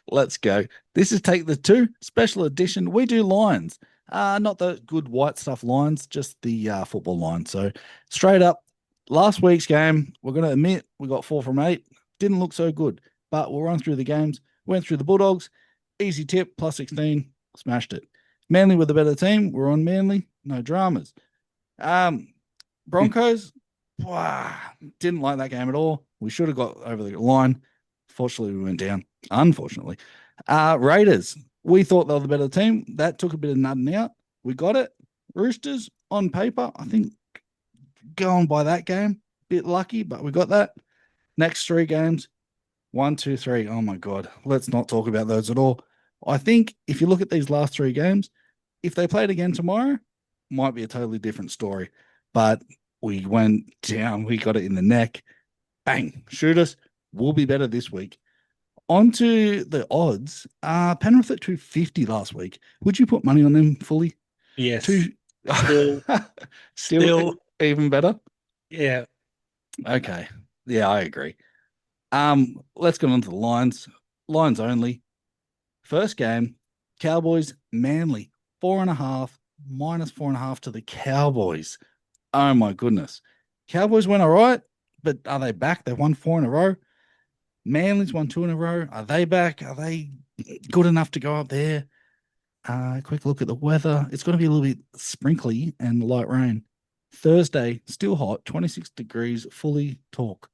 Let's go. This is Take the Two special edition. We do lines, not the good white stuff lines, just the football lines. So straight up, last week's game, we're going to admit we got 4 from 8. Didn't look so good, but we'll run through the games. Went through the Bulldogs, easy tip, plus 16, smashed it. Manly with a better team. We're on Manly, no dramas. Um, Broncos, wow, didn't like that game at all. We should have got over the line. Fortunately, we went down. Unfortunately. Raiders, we thought they were the better team. That took a bit of nutting out. We got it. Roosters, on paper, I think going by that game, bit lucky, but we got that. Next 3 games, 1, 2, 3. Oh my God. Let's not talk about those at all. I think if you look at these last 3 games, if they played again tomorrow, might be a totally different story. But we went down, we got it in the neck. Bang, shoot us. We'll be better this week. On to the odds. Penrith at 250 last week. Would you put money on them fully? Yes. Two Still, still still, even better. yeah. Okay. Yeah, I agree. Let's get on to the lines. Lines only. First game, Cowboys Manly, 4.5, -4.5 to the Cowboys. Oh my goodness. Cowboys went all right, but are they back? They've won 4 in a row. Manly's won 2 in a row. Are they back? Are they good enough to go up there? Quick look at the weather. It's going to be a little bit sprinkly and light rain. Thursday, still hot, 26 degrees, fully talk.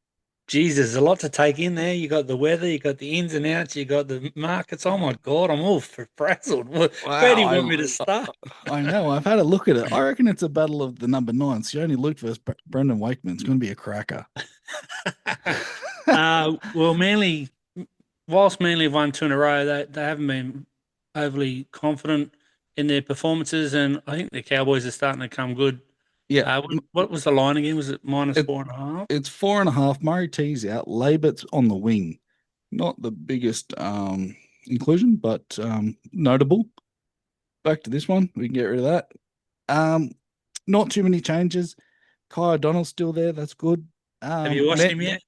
Jesus, a lot to take in there. You got the weather, you got the ins and outs, you got the markets. Oh my God, I'm all frazzled. Where do Wow, you want me to start? I know. I've had a look at it. I reckon it's a battle of the number nine. Sione Luke versus Brendan Wakeman. It's going to be a cracker. Well, Manly, whilst Manly have won two in a row, they haven't been overly confident in their performances, and I think the Cowboys are starting to come good. Yeah, What was the line again? Was it minus it, 4.5? it's 4.5. Murray T's out. Labert's on the wing. Not the biggest inclusion, but notable. Back to this one. We can get rid of that. Um, Not too many changes. Kai O'Donnell's still there. That's good. Have you watched him yet?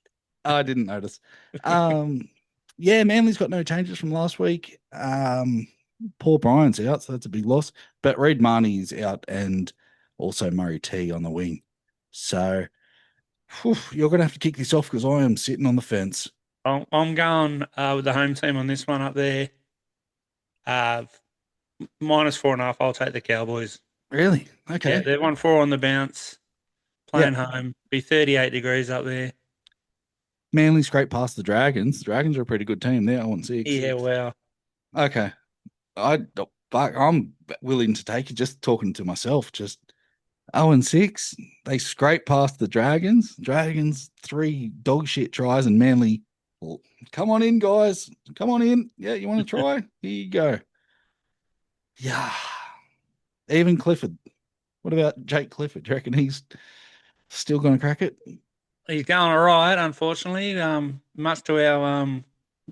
I didn't notice. Um, yeah, Manly's got no changes from last week. Paul Bryan's out, so that's a big loss. But Reid Marnie's out and also Murray T on the wing. So you're going to have to kick this off because I am sitting on the fence. I'm going with the home team on this one up there. Uh, minus 4.5. I'll take the Cowboys. Really? Yeah, Okay. they've won four on the bounce, Yeah. playing home. Be 38 degrees up there. Manly scraped past the Dragons. The Dragons are a pretty good team. They're 0-6. Yeah, well, Okay. I'm willing to take it. Just talking to myself. Just 0-6. They scraped past the Dragons. Dragons 3 dog shit tries and Manly. Well, come on in, guys. Come on in. Yeah, you want to try? Here you go. Yeah. Even Clifford. What about Jake Clifford? Do you reckon he's still going to crack it? he's going all right, unfortunately. Much to our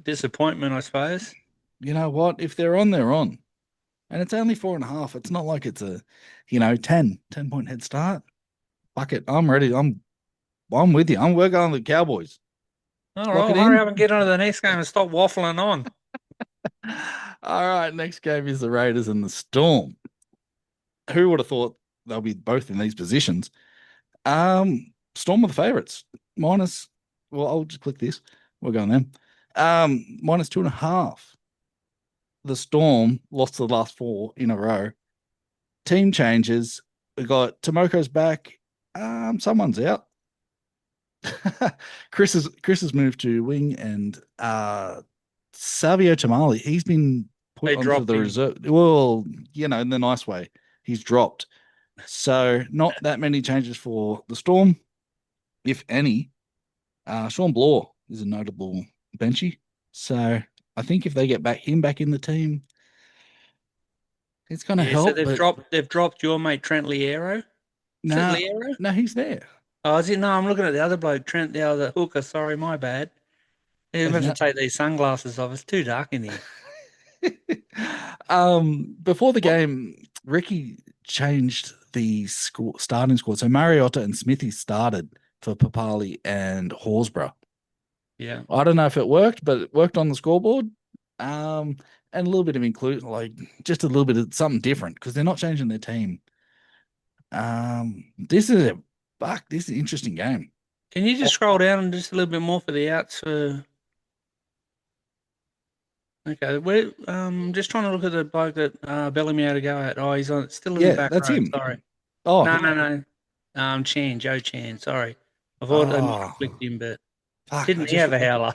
disappointment, I suppose. You know what? If they're on, they're on. And it's only 4.5. It's not like it's a, 10 point head start. Fuck it. I'm ready. I'm with you. We're going with the Cowboys. All right, Lock well, it hurry in. up and get on to the next game and stop waffling on. All right. Next game is the Raiders and the Storm. Who would have thought they'll be both in these positions? Storm are the favorites. Minus, well, I'll just click this. We're going then. -2.5. The Storm lost the last 4 in a row. Team changes. We got Tomoko's back. Someone's out. Chris has moved to wing and Savio Tamale, he's been put They onto dropped the him. reserve. Well, in the nice way. He's dropped. So not that many changes for the Storm, if any. Sean Bloor is a notable benchy. So I think if they get him back in the team, it's gonna Yeah, so help. they've But dropped your mate Trent Liero. Is it nah, Liero? no, he's there. Oh, is it? No, I'm looking at the other bloke, Trent, the other hooker. Sorry, my bad. You have to No. take these sunglasses off. It's too dark in here. Before the game, Ricky changed the starting squad. So Mariota and Smithy started for Papali and Horsburgh. Yeah. I don't know if it worked, but it worked on the scoreboard. Um, and a little bit of include, like just a little bit of something different because they're not changing their team. This is a fuck. This is an interesting game. Can you just Oh, scroll down just a little bit more for the outs for? Okay, we're just trying to look at the bloke that Bellamy had to go at. Oh, he's on still in the yeah, back that's row. him. Sorry. Oh, No. Chan, Joe Chan. Sorry, I thought they might have oh, flicked him, but fuck. didn't he have a howler?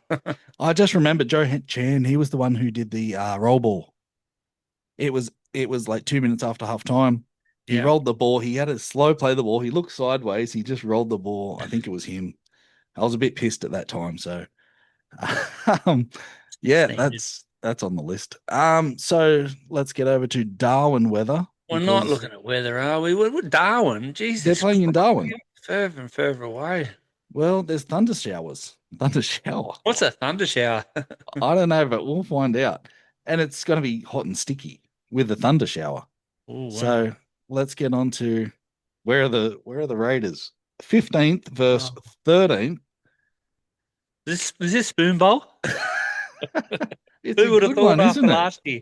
I just remembered Joe Chan. He was the one who did the roll ball. It was like 2 minutes after half time. He Yeah, rolled the ball. He had a slow play the ball. He looked sideways. He just rolled the ball. I think it was him. I was a bit pissed at that time. So, um, yeah, standard. that's on the list. So let's get over to Darwin weather We're not because looking at weather, are we? We're Darwin. they're Jesus playing in Christ, Darwin. further and further away. Well, there's thunder showers. Thunder shower. What's a thunder shower? I don't know, but we'll find out. And it's going to be hot and sticky with the thunder shower. Oh wow. So let's get on to where are the Raiders? 15th versus Oh. 13th. Is this spoon bowl? It's a Who would have good thought one, after isn't it? last year?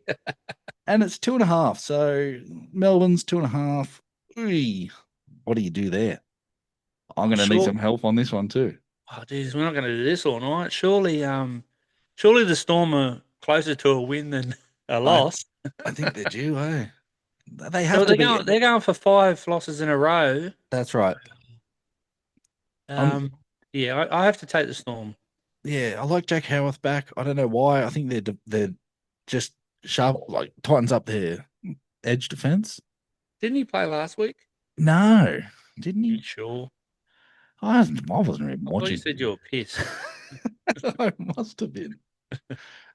And it's 2.5. So Melbourne's 2.5. Ooh, what do you do there? I'm going to need Sure. some help on this one too. Oh, geez, we're not going to do this all night. Surely the Storm are closer to a win than a I loss. I think they're due, eh? They have So to they're be. going. They're going for five losses in a row. That's right. I'm Um, yeah, I have to take the Storm. Yeah, I like Jack Howarth back. I don't know why. I think they're just sharp, like tightens up their edge defense. Didn't he play last week? No, didn't You he? sure? I wasn't even I thought you watching. said you were pissed. I must have been.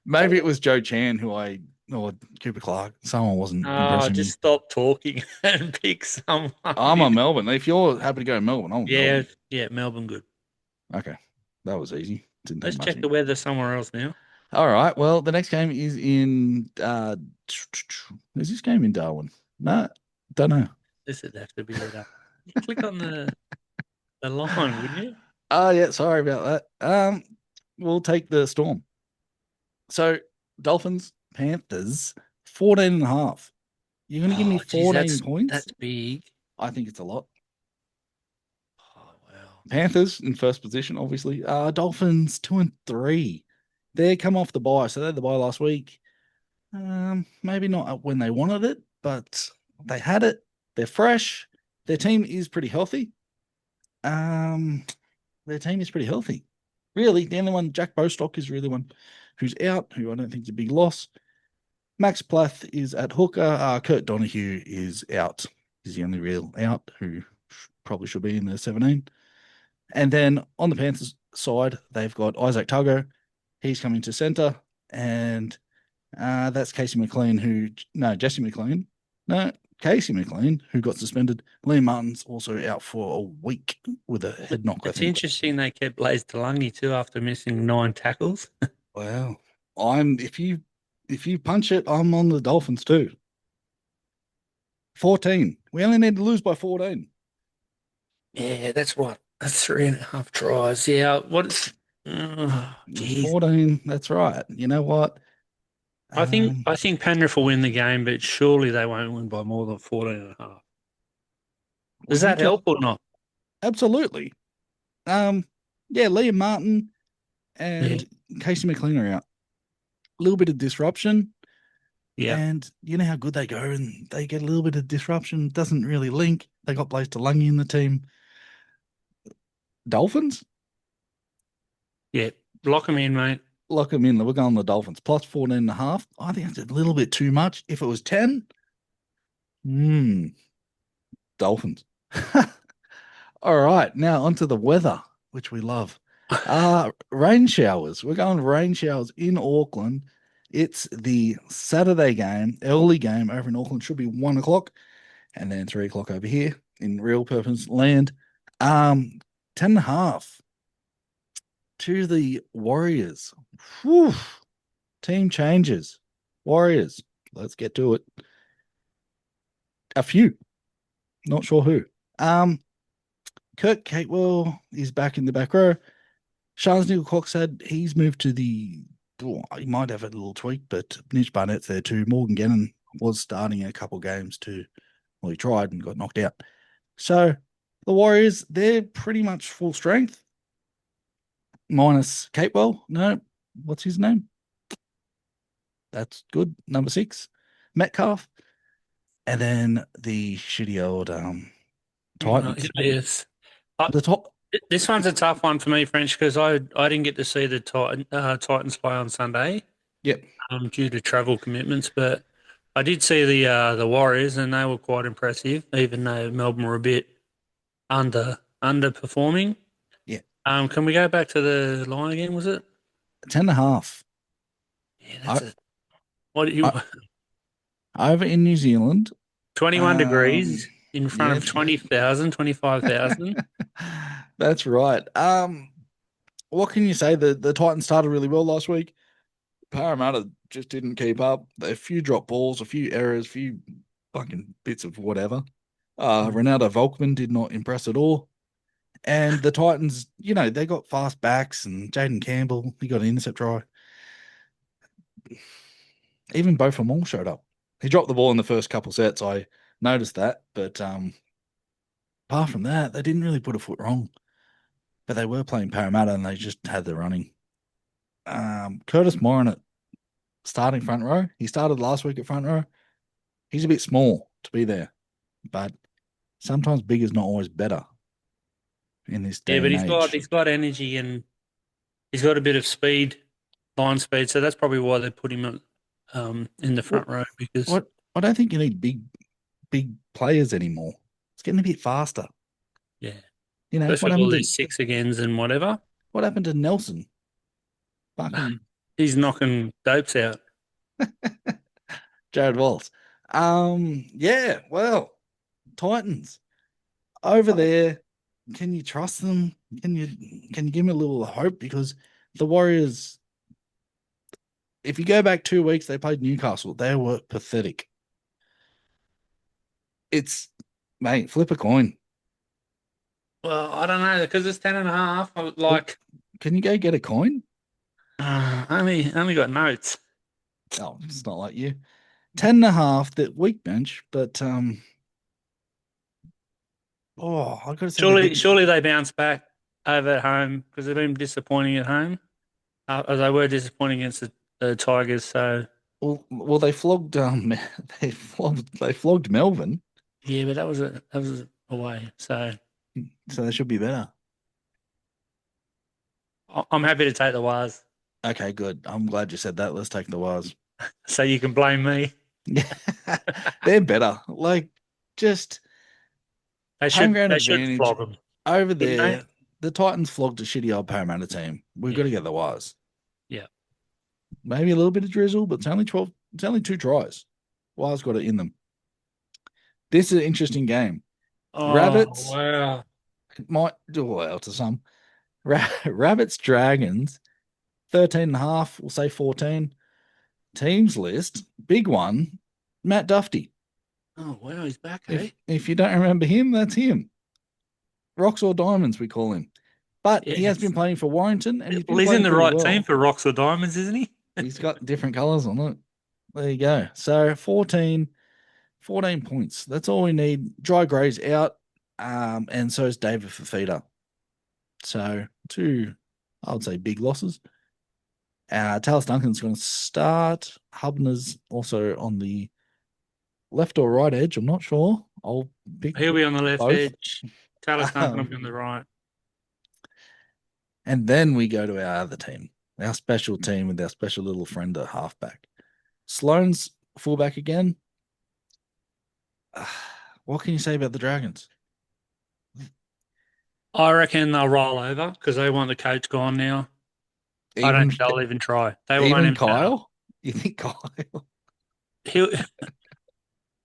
Maybe it was Joe Chan or Cooper Clark. Someone wasn't Oh, impressing just me. stop talking and pick someone. I'm on Melbourne. If you're happy to go to Melbourne, I'm on Yeah, Melbourne. yeah, Melbourne good. Okay, that was easy. Didn't take Let's much. check the weather somewhere else now. All right. Well, the next game is in. Is this game in Darwin? No, don't know. This would have to be it. Click on the line, wouldn't you? Oh yeah, sorry about that. We'll take the Storm. So Dolphins, Panthers, 14 and a half. You're gonna give me Oh, geez, 14 points? that's big. I think it's a lot. Oh wow. Panthers in first position, obviously. Dolphins 2 and 3. They come off the bye, so they had the bye last week. Maybe not when they wanted it, but they had it. They're fresh. Their team is pretty healthy. Um, their team is pretty healthy. Really, the only one, Jack Bostock, is really one who's out, who I don't think is a big loss. Max Plath is at hooker. Kurt Donahue is out. He's the only real out who probably should be in the 17. And then on the Panthers side, they've got Isaac Tuggo. He's coming to center. And that's Casey McLean, Jesse McLean. No, Casey McLean, who got suspended. Liam Martin's also out for a week with a head knock, I It's think. interesting they kept Blaze Talungi too after missing 9 tackles. Wow. If you punch it, I'm on the Dolphins too. 14. We only need to lose by 14. Yeah, that's what. That's 3.5 tries. Yeah, what is? Oh, geez. 14, that's right. You know what? I think Um, I think Penrith will win the game, but surely they won't win by more than 14.5. we Does that need to help or not? absolutely. Um, yeah, Liam Martin Yeah. and Casey McLean are out. A little bit of disruption, Yeah. and you know how good they go, and they get a little bit of disruption. Doesn't really link. They got Blaze Lungy in the team. Dolphins, Yeah. Lock them in, mate. lock them in. We're going the Dolphins plus 14 and a half. I think that's a little bit too much. If it was 10, Dolphins. All right, now onto the weather, which we love. Rain showers. We're going rain showers in Auckland. It's the Saturday game, early game over in Auckland. Should be 1 o'clock, and then 3 o'clock over here in real purpose land. 10.5 to the Warriors. Whew. Team changes. Warriors. Let's get to it. A few. Not sure who. Kurt Catewell is back in the back row. Charles Nickel Cox said he's moved to the he might have a little tweak, but Nish Barnett's there too. Morgan Gannon was starting a couple games too. Well, he tried and got knocked out. So the Warriors, they're pretty much full strength, minus Capewell. No, what's his name? That's good. Number 6, Metcalf. And then the shitty old Titans. Yes. I, The top this one's a tough one for me, French, because I didn't get to see the Titans play on Sunday Yep. due to travel commitments, but I did see the Warriors and they were quite impressive, even though Melbourne were a bit underperforming. Yeah. Can we go back to the line again? Was it? 10.5. Yeah, I, that's a what do you I, over in New Zealand. 21 Um degrees in front yeah. of 20,000, 25,000. That's right. What can you say? The Titans started really well last week. Parramatta just didn't keep up. A few drop balls, a few errors, a few fucking bits of whatever. Ronaldo Volkman did not impress at all. And the Titans, they got fast backs and Jaden Campbell, he got an intercept try. Even Beau Fermor showed up. He dropped the ball in the first couple sets. I noticed that. But apart from that, they didn't really put a foot wrong. But they were playing Parramatta and they just had the running. Curtis Morin at starting front row. He started last week at front row. He's a bit small to be there, but sometimes big is not always better in this Yeah, day but and he's got age. he's got energy and he's got a bit of speed, line speed. So that's probably why they put him in the What front row because what I don't think you need big players anymore. It's getting a bit faster. yeah, What especially with all happened to these six agains and whatever. Nelson? Fucking He's knocking dopes out. Jared Waltz. Yeah, well, Titans over there. Can you trust them? Can you give me a little hope? Because the Warriors, if you go back 2 weeks, they played Newcastle. They were pathetic. It's Mate, flip a coin. Well, I don't know because it's 10.5. Well, can you go get a coin? Only got notes. Oh, it's not like you. 10.5, that weak bench, but I gotta say they're getting Surely they bounce back over at home because they've been disappointing at home. As they were disappointing against the Tigers. So well they flogged they flogged Melbourne, yeah, but that was away. So so they should be better. I'm happy to take the Wars. Okay, good. I'm glad you said that. Let's take the Wars. So you can blame me. They're better. Like, just They home should ground they should advantage flog them, over shouldn't they? there. The Titans flogged a shitty old Parramatta team. We've got Yeah, to get the Wars. yeah. Maybe a little bit of drizzle, but it's only 12. It's only 2 tries. Wires got it in them. This is an interesting game. Oh Rabbits wow. might do well to some. Rabbits Dragons 13.5. We'll say 14. Teams list, big one. Matt Duffy. Oh wow, he's back, eh? If you don't remember him, that's him. Rocks or diamonds, we call him. But he has Yes. been playing for Warrington and he's Well, been he's in playing the pretty right team well. for rocks or diamonds, isn't he? He's got different colours on it. There you go. So 14 points. That's all we need. Dry Gray's out. And so is David Fafita. So two, I would say, big losses. Talis Duncan's going to start. Hubner's also on the left or right edge. I'm not sure. I'll pick He'll be on the left both. edge. Taylor Duncan will be on the right. And then we go to our other team, our special team with our special little friend at halfback. Sloane's fullback again. What can you say about the Dragons? I reckon they'll roll over because they want the coach gone now. I don't Even think they'll even try. They won't even even turn up. Kyle? You think Kyle? He'll,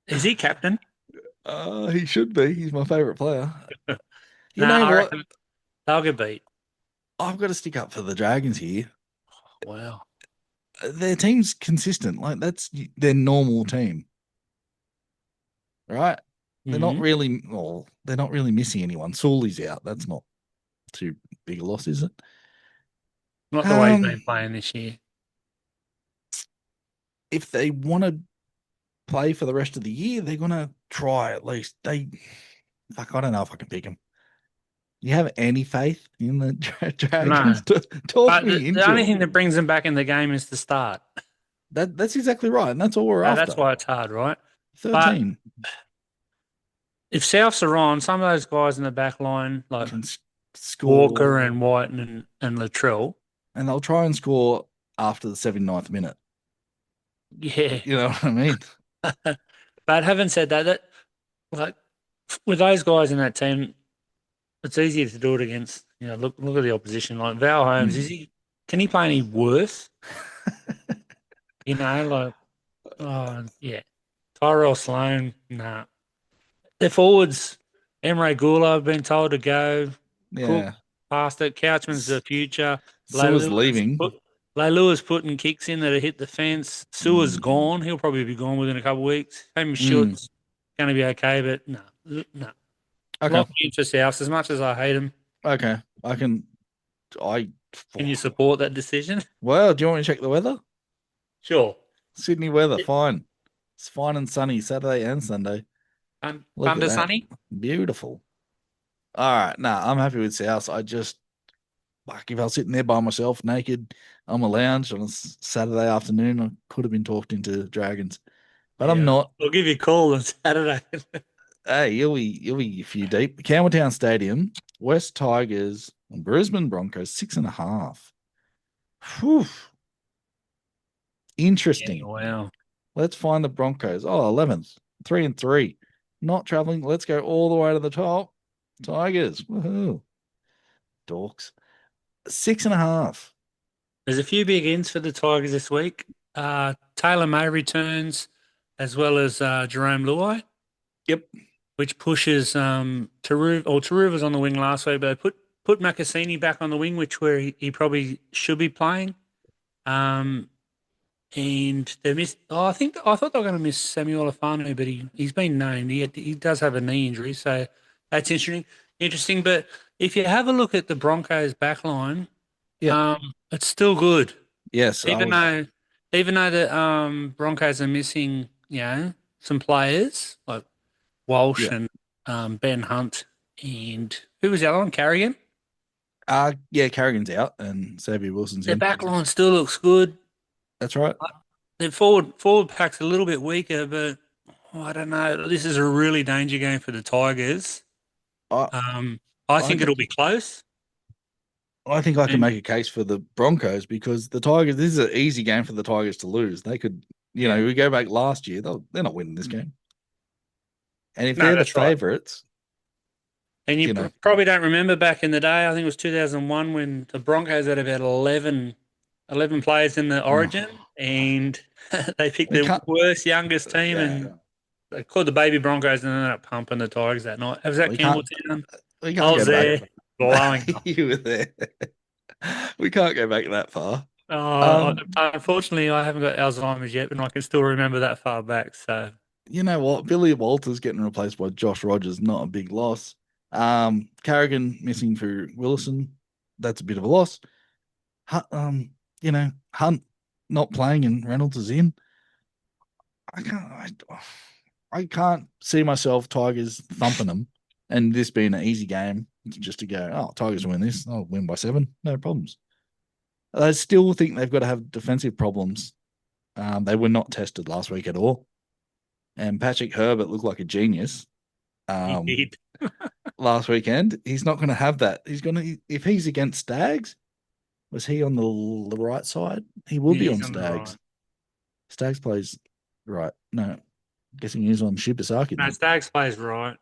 is he captain? He should be. He's my favorite player. You No, know I what? reckon they'll get beat. I've got to stick up for the Dragons here. Wow. Their team's consistent. Like, that's their normal team, right? Hmm. They're not really missing anyone. Sully's out. That's not too big a loss, is it? Not the way he's Um, been playing this year. if they want to play for the rest of the year, they're gonna try at least. Fuck, I don't know if I can pick them. You have any faith in the No, Dragons? Talk but me the into only it. thing that brings them back in the game is the start. That's exactly right, and that's all we're That's after. why it's hard, right? But 13 if Souths are on, some of those guys in the back line, like can score, Walker and White and Latrell, and they'll try and score after the 79th minute. yeah. You know what I mean? But having said that, like with those guys in that team, it's easier to do it against. Look at the opposition. Like Val Holmes, Mm. can he play any worse? Like oh yeah, Tyrell Sloan, nah. Their forwards, Emre Gula, I've been told to go. Cook Yeah. past it. Couchman's the future. Sua's leaving. Leilua's putting kicks in that have hit the fence. Sua's Mm. gone. He'll probably be gone within a couple of weeks. Hamish Mm. Short's going to be okay, but no. Okay. Lock me into South as much as I hate him. Okay. I can. I. Can you support that decision? Well, do you want me to check the weather? Sure. Sydney weather, fine. It's fine and sunny Saturday and Sunday. Look at Thunder that. Sunny? Beautiful. All right. Nah, I'm happy with South. I just, like, if I was sitting there by myself, naked, on my lounge on a Saturday afternoon, I could have been talked into Dragons, but I'm Yeah. not. I'll give you a call on Saturday. Hey, you'll be a few deep. Campbelltown Stadium, West Tigers, and Brisbane Broncos, 6.5. Whew. Yeah, Interesting. wow. Let's find the Broncos. Oh, 11th, 3-3. Not traveling. Let's go all the way to the top. Tigers. Woohoo. Dorks. 6.5. There's a few big ins for the Tigers this week. Taylor May returns, as well as Jerome Luai, Yep. which pushes Taruva was on the wing last week, but they put Makasini back on the wing, which where he probably should be playing. Um, and they missed. Oh, I thought they were going to miss Samuel Afanu, but he's been named. He does have a knee injury, so that's interesting. Interesting, but if you have a look at the Broncos back line, Yep. it's still good. Yes, I Even was. though even though the Broncos are missing, some players like Walsh Yeah. and Ben Hunt and who was the other one? Carrigan. Yeah, Carrigan's out and Xavier Wilson's Their in. back line still looks good. That's right. Their forward pack's a little bit weaker, but I don't know. This is a really danger game for the Tigers. I I I think can it'll be close. I think I can And make a case for the Broncos because the Tigers, this is an easy game for the Tigers to lose. They could, yeah, we go back last year, they're not winning this game. And if no, they're the that's right. favorites, And you you know, probably don't remember back in the day. I think it was 2001 when the Broncos had about 11 players in the Origin, oh, and they picked we the can't, worst, youngest team, yeah, and they called the baby Broncos and ended up pumping the Tigers that night. Was that we can't, Campbelltown? we I can't was go back. there, blowing up. You were there. We can't go back that far. Uh, Um, Unfortunately, I haven't got Alzheimer's yet, but I can still remember that far back. So, you know what? Billy Walters getting replaced by Josh Rogers, not a big loss. Carrigan missing for Willison, that's a bit of a loss. Hunt not playing and Reynolds is in. I can't. I can't see myself Tigers thumping them, and this being an easy game just to go. Oh, Tigers win this. I'll win by 7. No problems. I still think they've got to have defensive problems. They were not tested last week at all, and Patrick Herbert looked like a genius. he Um, did. Last weekend, he's not going to have that. He's going to if he's against Stags. Was he on the right side? He will be He's on on the right. Stags. Stags plays right. No, guessing he's on Shibasaki No, then. Stags plays right.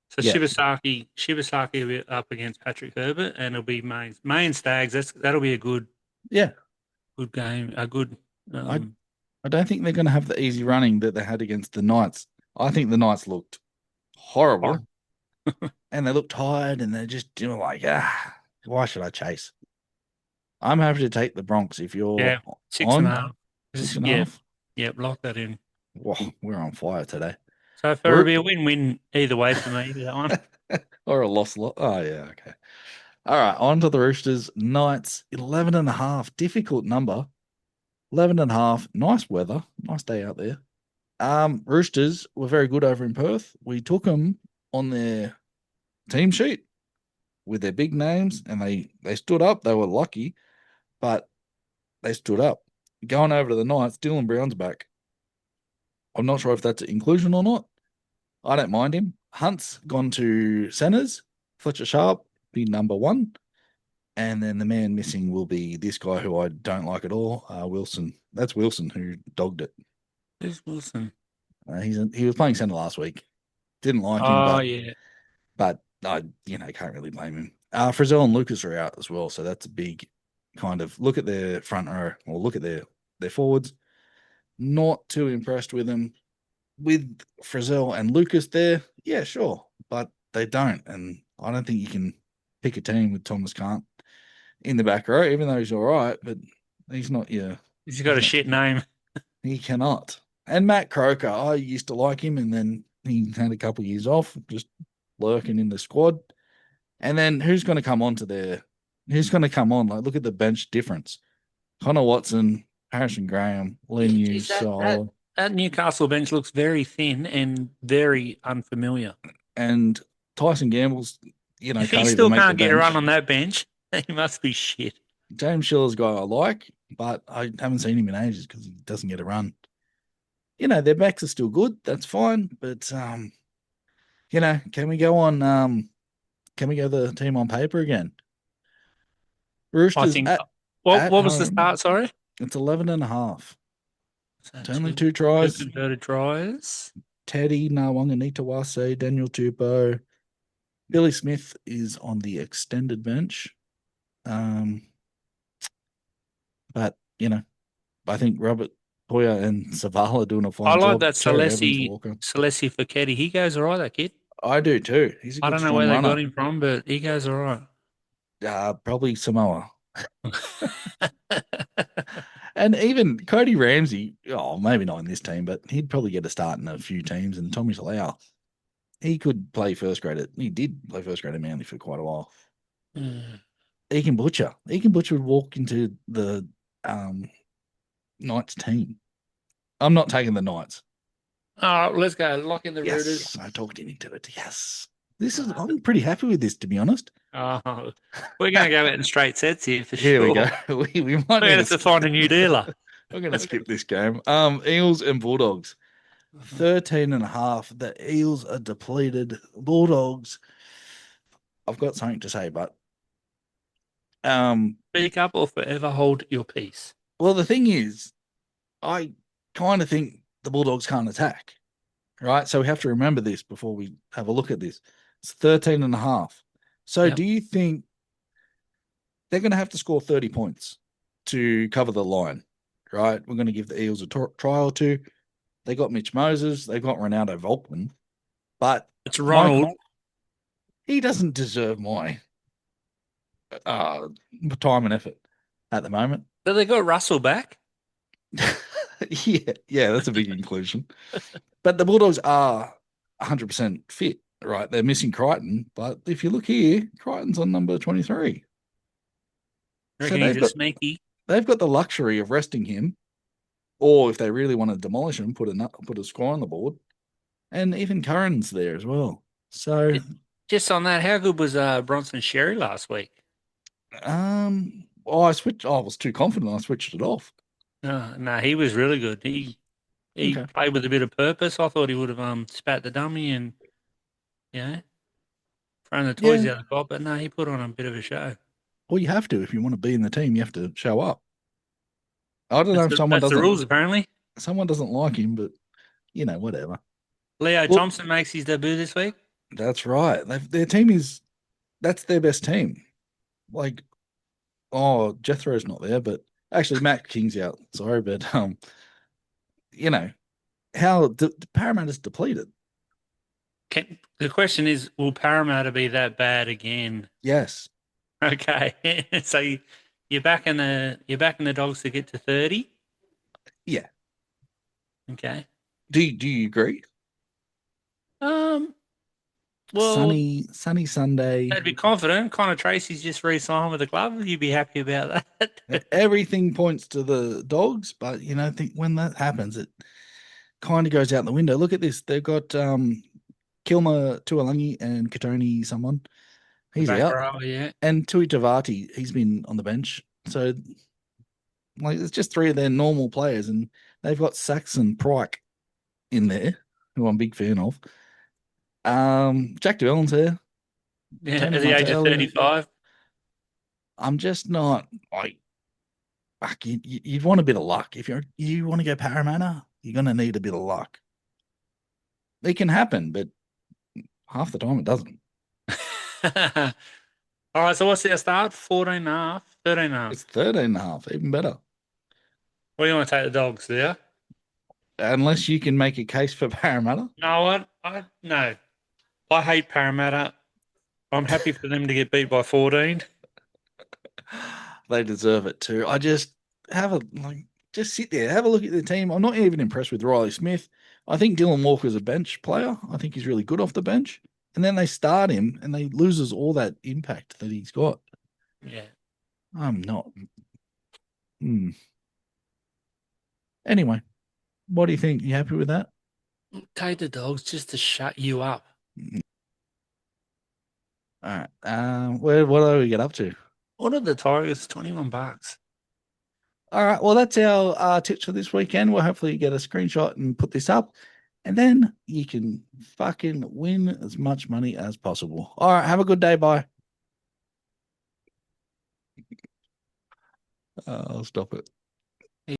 So Yeah, Shibasaki will be up against Patrick Herbert, and it'll be main Stags. That'll be a yeah. good game. A good. I Um, I don't think they're going to have the easy running that they had against the Knights. I think the Knights looked horrible, and they looked tired, and they're just doing like, why should I chase? I'm happy to take the Bronx if you're yeah, six and a on half. six and a Yeah, half. yeah, lock that in. Whoa, we're on fire today. So if it'll We're be a win-win either way for me, that one. or a loss. Oh yeah, okay. All right, on to the Roosters. Knights 11.5. Difficult number. 11.5. Nice weather. Nice day out there. Roosters were very good over in Perth. We took them on their team sheet with their big names, and they stood up. They were lucky, but they stood up. Going over to the Knights, Dylan Brown's back. I'm not sure if that's an inclusion or not. I don't mind him. Hunt's gone to centres. Fletcher Sharp be number one. And then the man missing will be this guy who I don't like at all, Wilson. That's Wilson who dogged it. Who's Wilson? He was playing centre last week. Didn't like him, Oh, but yeah. I can't really blame him. Frizzell and Lucas are out as well, so that's a big kind of look at their front row or look at their forwards. Not too impressed with them. With Frizzell and Lucas there, yeah, sure, but they don't, and I don't think you can pick a team with Thomas Cant in the back row, even though he's all right, but he's not. Yeah, He's got he's a not. shit name. He cannot. And Matt Croker, I used to like him, and then he had a couple of years off, just lurking in the squad. And then who's going to come on to there? Who's going to come on? Like, look at the bench difference. Connor Watson, Harrison Graham, Yeah, Lenu, geez, that Newcastle bench looks very thin and very unfamiliar. and Tyson Gamble's, If he can't even still make the can't get a run bench. on that bench, he must be shit. James Schiller's a guy I like, but I haven't seen him in ages because he doesn't get a run. Their backs are still good. That's fine, but can we go on? Can we go the team on paper again? I Roosters think. at What was the home. start? Sorry. It's 11.5. So It's only two two two tries. converted tries. Teddy Nawanganitawase, Daniel Tupou, Billy Smith is on the extended bench. Um, but I think Robert Poya and Savala are doing a I fine like job. that Cherry Evans Walker. Salesi Feketi. He goes all right, that kid. I do too. He's a I good don't know strong where they runner. got him from, but he goes all right. Probably Samoa. And even Cody Ramsey, maybe not in this team, but he'd probably get a start in a few teams. And Tommy Salau, he could play first grade. He did play first grade at Manly for quite a while. Mm. Egan Butcher would walk into the um, Knights team. I'm not taking the Knights. Oh, let's go. Lock in the Rooters. Yes, I talked you into it. Yes, I'm pretty happy with this, to be honest. Oh, we're going to go out in straight sets here for Here we sure. go. we might We're need going to find a new dealer. we're going to skip this game. Eels and Bulldogs. 13.5. The Eels are depleted. Bulldogs. I've got something to say, but um, Speak up or forever hold your peace. well, the thing is, I kind of think the Bulldogs can't attack, right? So we have to remember this before we have a look at this. It's 13.5. So Yep. do you think they're going to have to score 30 points to cover the line, right? We're going to give the Eels a try or two. They got Mitch Moses. They got Ronaldo Volkman. But It's Mike, Ronald. he doesn't deserve my uh, time and effort at the moment. But they got Russell back. Yeah, that's a big inclusion. But the Bulldogs are 100% fit, right? They're missing Crichton, but if you look here, Crichton's on number 23. I So reckon he's a sneaky. they've got the luxury of resting him, or if they really want to demolish him, put a score on the board. And even Curran's there as well. So Just on that, how good was Bronson Sherry last week? I switched. I was too confident. I switched it off. No, he was really good. He Okay. played with a bit of purpose. I thought he would have spat the dummy and you know thrown the toys Yeah. out of the pot, but no, he put on a bit of a show. Well, you have to if you want to be in the team. You have to show up. I don't know That's if the rules apparently. someone doesn't like him, but whatever. Leo Well, Thompson makes his debut this week. that's right. Their team that's their best team. Like, Jethro's not there, but actually Matt King's out. Sorry, but you know how Parramatta's depleted. The question is, will Parramatta be that bad again? Yes. Okay, so you're backing the dogs to get to 30. Yeah. Okay. Do you agree? Um, Well, Sunny Sunday. they'd be confident. Connor Tracy's just re-signed with the club. You'd be happy about that. Everything points to the Dogs, but think when that happens, it kind of goes out the window. Look at this. They've got Kilmer Tuolangi and Katoni someone. The He's back out. row, yeah. And Tui Tavati, he's been on the bench. So it's just three of their normal players, and they've got Saxon Pryke in there, who I'm a big fan of. Jack DeVellin's here. Yeah, Tony at the age of Martello. 35. I'm just not like fuck. You'd want a bit of luck if you want to go Parramatta. You're gonna need a bit of luck. It can happen, but half the time it doesn't. All right, so what's our start? 14 and a half, 13 and a It's half. 13 and a half, even better. What do you want to take the Dogs there? Unless you can make a case for Parramatta. No, no. I hate Parramatta. I'm happy for them to get beat by 14. They deserve it too. I just have a just sit there, have a look at the team. I'm not even impressed with Riley Smith. I think Dylan Walker's a bench player. I think he's really good off the bench. And then they start him and they loses all that impact that he's got. Yeah. I'm not. Anyway, what do you think? You happy with that? Take the Dogs just to shut you up. All right. What do we get up to? What are the Tigers? $21. All right. Well, that's our tips for this weekend. We'll hopefully get a screenshot and put this up, and then you can fucking win as much money as possible. All right. Have a good day. Bye. I'll stop it.